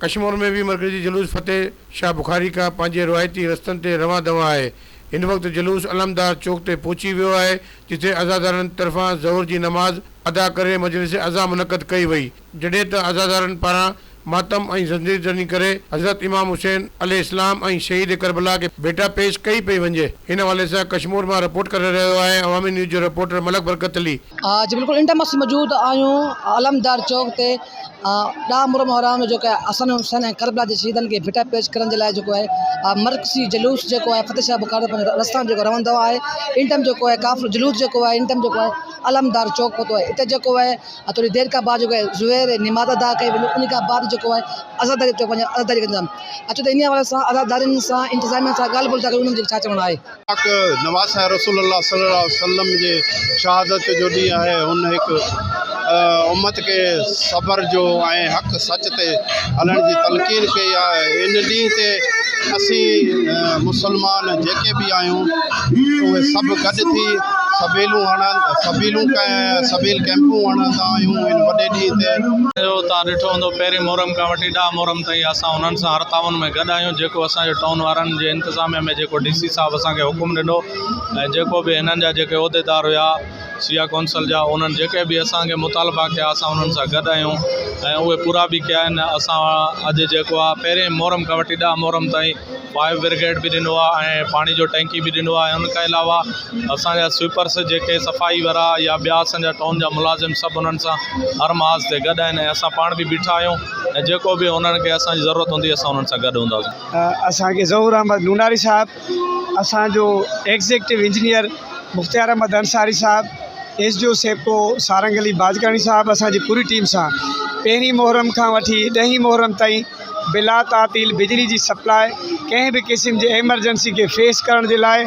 कश्मीर में भी मरकजी जुलूस फतेह शाह बुखारी का पंहिंजे रवायती रस्तनि ते रवां दवा आहे। इन वक़्तु जुलूस अलमदार चौक ते पहुची वियो आहे, जिथे अज़ादारनि तरफ़ां ज़ोहर जी नमाज़ अदा करे मजलिस अज़ा मुनक़द कई वई। जॾहिं त अज़ादारनि पारां मातम ऐं ज़ंजीर ज़नी करे हज़रत इमाम हुसैन अलैहिस्सलाम ऐं शहीद करबला के भेटा पेश कई पई वञे। हिन हवाले सां कश्मीर मां रिपोर्ट करे रहियो आहे अवामी न्यूज़ जो रिपोर्टर मलक बरकत अली। जी बिल्कुलु इंटरमस मौजूद आहियूं अलमदार चौक ते। ॾह मुहर्रम जो हसन हुसैन ऐं करबला जे शहीदनि खे भेटा पेश करण जे लाइ जेको आहे मरकज़ी जुलूस जेको आहे फतेह शाह बुखारी पंहिंजे रस्ता जेको रहंदो आहे। इन टाइम जेको आहे काफ़िलो जुलूस जेको आहे इन टाइम जेको आहे अलमदार चौक पहुतो आहे। हिते जेको आहे थोड़ी देर खां बाद जेको आहे ज़ुहर नमाज़ अदा कई वञे, उन खां बाद जेको आहे अज़ादारी चौक पंहिंजे अज़ादारी कंदा। अच्छा त इन हवाले सां अज़ादारियुनि सां इंतिज़ामिया सां ॻाल्हि ॿोल्हि था कयूं, उन्हनि जो छा चवणु आहे? नवाज़ रसूलुल्लाह सल्लल्लाहु अलैहि वसल्लम जे शहादत जो ॾींहुं आहे। हुन हिकु उम्मत के सब्र जो ऐं हक़ सच ते हलण जी तलक़ीन कई आहे। इन ॾींहं ते असीं मुसलमान जेके बि आहियूं उहे सभु गॾु थी सबील कैंपूं हणंदा आहियूं इन वॾे ॾींहं ते। जो तव्हां ॾिठो हूंदो पहिरें मुहर्रम खां वठी 10 मुहर्रम ताईं असां उन्हनि सां हर तावन में गॾु आहियूं। जेको असांजो टाउन वारनि जे इंतिज़ामिया में जेको DC साहब असांखे हुकुम ॾिनो ऐं जेको बि हिननि जा जेके उहिदेदार हुआ सिया कौंसल जा, उन्हनि जेके बि असांखे मुतालबा कया असां उन्हनि सां गॾु आहियूं ऐं उहे पूरा बि कया आहिनि। असां अॼु जेको आहे पहिरें मुहर्रम खां वठी 10 मुहर्रम ताईं फायर ब्रिगेड बि ॾिनो आहे ऐं पाणी जो टैंकी बि ॾिनो आहे। उनखां अलावा असांजा स्वीपर्स जेके सफ़ाई वारा या ॿिया असांजा टाउन जा मुलाज़िम सभु उन्हनि सां हर महाज़ ते गॾु आहिनि ऐं असां पाण बि बीठा आहियूं ऐं जेको बि उन्हनि खे असांजी ज़रूरत हूंदी असां उन्हनि सां गॾु हूंदासीं। असांखे ज़हूर अहमद नूनारी साहब, असांजो एग्ज़ीक्यूटिव इंजीनियर मुख़्तियार अहमद अंसारी साहब, SDO सेप्को सारंग अली बाजकानी साहब, असांजी पूरी टीम सां पहिरीं मुहर्रम खां वठी 10 मुहर्रम ताईं बिला तातील बिजली जी सप्लाई कंहिं बि क़िस्म जे एमरजेंसी के फेस करण जे लाइ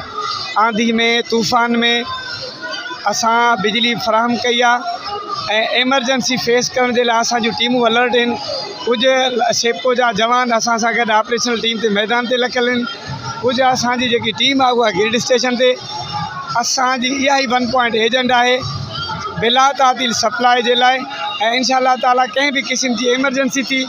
आंधी में तूफ़ान में असां बिजली फ़राहम कई आहे ऐं एमरजेंसी फेस करण जे लाइ असांजूं टीमूं अलर्ट आहिनि। कुझु सेप्को जा जवान असां सां गॾु ऑपरेशनल टीम ते मैदान ते लकियल आहिनि। कुझु असांजी जेकी टीम आहे उहा गिल्ड स्टेशन ते। असांजी इहा ई 1 पॉइंट एजेंडा आहे बिला तातील सप्लाई जे लाइ ऐं इंशाअल्लाह ताला कंहिं बि क़िस्म जी एमरजेंसी थी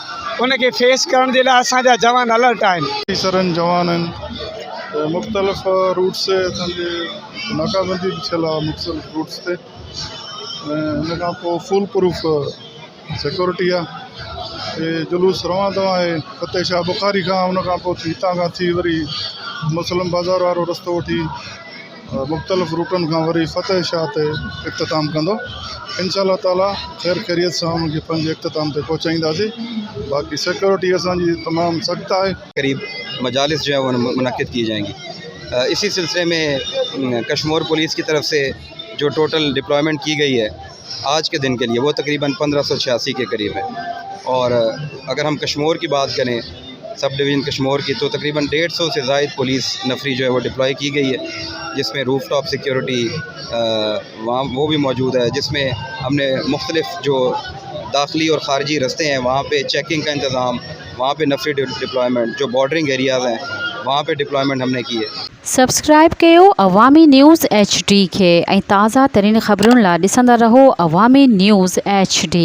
उनखे फेस करण जे लाइ असांजा जवान अलर्ट आहिनि। सरनि जवान आहिनि मुख़्तलिफ़ रूट से असांजे नाकाबंदी बि थियल आहे मुख़्तलिफ़ रूट्स ते। हिन खां पोइ फुल प्रूफ सिक्योरिटी आहे। जुलूस रवंदो आहे फतेह शाह बुखारी खां, उन खां पोइ हितां खां थी वरी मुस्लिम बाज़ार वारो रस्तो वठी मुख़्तलिफ़ रूटनि खां वरी फतेह शाह ते इख़्तिताम कंदो। इंशाअल्लाह ताला ख़ैर ख़ैरियत सां उनखे पंहिंजे इख़्तिताम ते पहुचाईंदासीं। बाक़ी सिक्योरिटी असांजी तमामु सख़्तु आहे। करीब मजालिस जो है वो मुनक़िद की जाएंगी। इसी सिलसिले में कश्मीर पुलिस की तरफ से जो टोटल डिप्लॉयमेंट की गई है आज के दिन के लिए वो तकरीबन 1586 के करीब है। और अगर हम कश्मीर की बात करें सब डिवीज़न कश्मीर की तो तकरीबन 150 से ज़ायद पुलिस नफरी जो है वो डिप्लॉय की गई है, जिसमें रूफ टॉप सिक्योरिटी वहाँ वो भी मौजूद है, जिसमें हमने मुख्तलिफ़ जो दाखिली और ख़ारजी रस्ते हैं वहाँ पे चेकिंग का इंतज़ाम, वहाँ पे नफरी डिप्लॉयमेंट, जो बॉर्डरिंग एरियाज़ हैं वहाँ पे डिप्लॉयमेंट हमने की है। सब्सक्राइब कयो अवामी न्यूज़ HD खे ऐं ताज़ा तरीन ख़बरुनि लाइ ॾिसंदा रहो अवामी न्यूज़ HD।